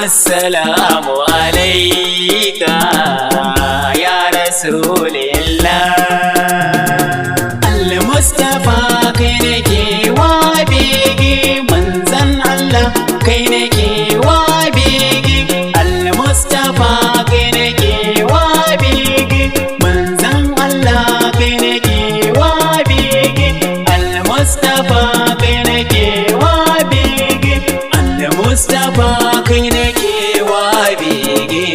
Assalamu alaika ya Rasulillah. Al-Mustafa kai nake wa bege, manzan Allah kai nake wa bege. Al-Mustafa kai nake wa bege, manzan Allah kai nake wa bege. Al-Mustafa kai nake wa bege, Al-Mustafa kai nake wa bege.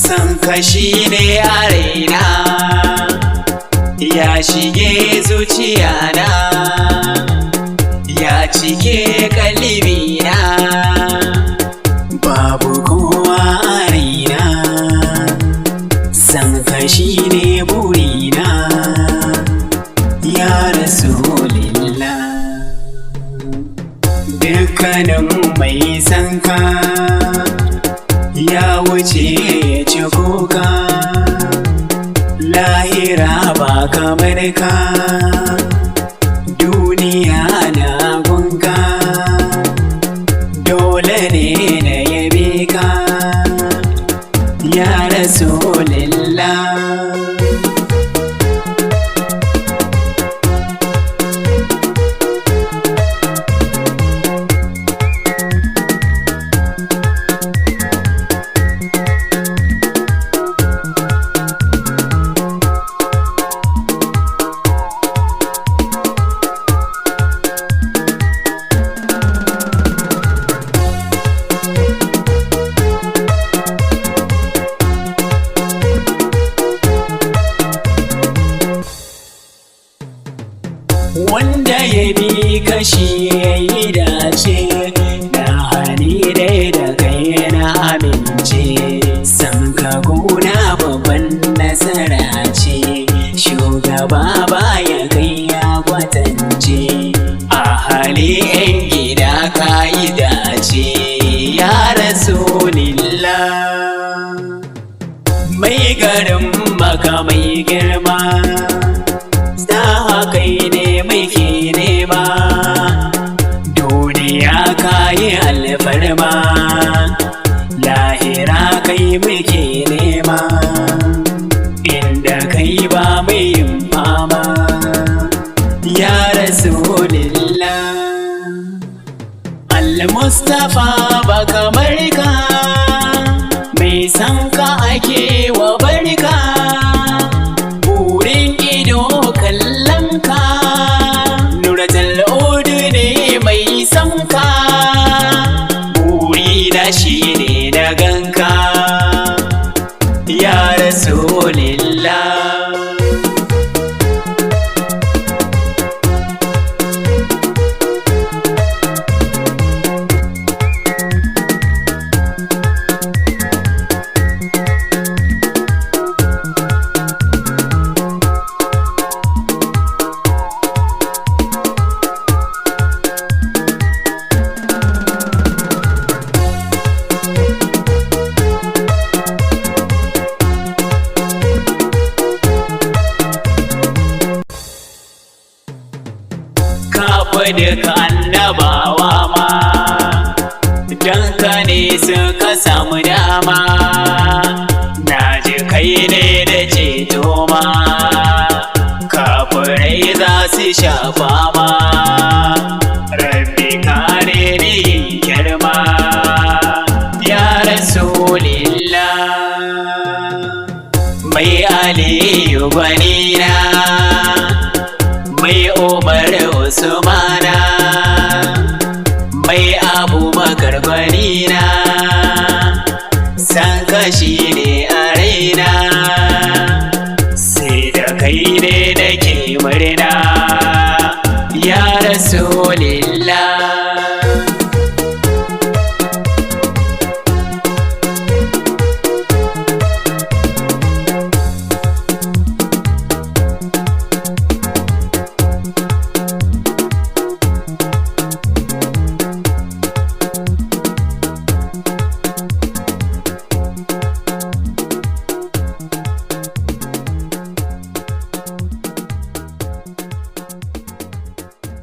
San kashi ne a raina, ya shige zuciyana, ya cike kalbina, babu kowa a raina. San kashi ne burina, ya Rasulillah. Dukkanin mai sanka ya wuce ya ci kuka, lahira ba kamar ka, duniya na gunka, dole ne na yabe ka, ya Rasulillah. Wanda ya bi kashi ya yi dace, na hali dai da kai na amince. San ka gona babban nasara ce, shugaba baya kai ya kwatance. A hali yan gida ka yi dace, ya Rasulillah. Mai garin maka mai girma, kai ne muke nema, duniya ka yi alfarma, lahira kai muke nema, inda kai ba mai yin fama, ya Rasulillah. Al-Mustafa ba kamar ka, mai san ka ake wa barka, burin ido kallon ka, Nuratul Udu ne mai san ka, burina shi ne na ganka, ya Rasulillah. Duka annabawa ma don ka ne suka samu dama, na ji kai ne da ceto ma, kafirai za su shafa ma, rabbi kare ni girma, ya Rasulillah. Mai Aliyu gwanina, mai Umar Usmana, mai Abubakar gwanina, san kashi ne a raina, sai da kai ne nake murna, ya Rasulillah.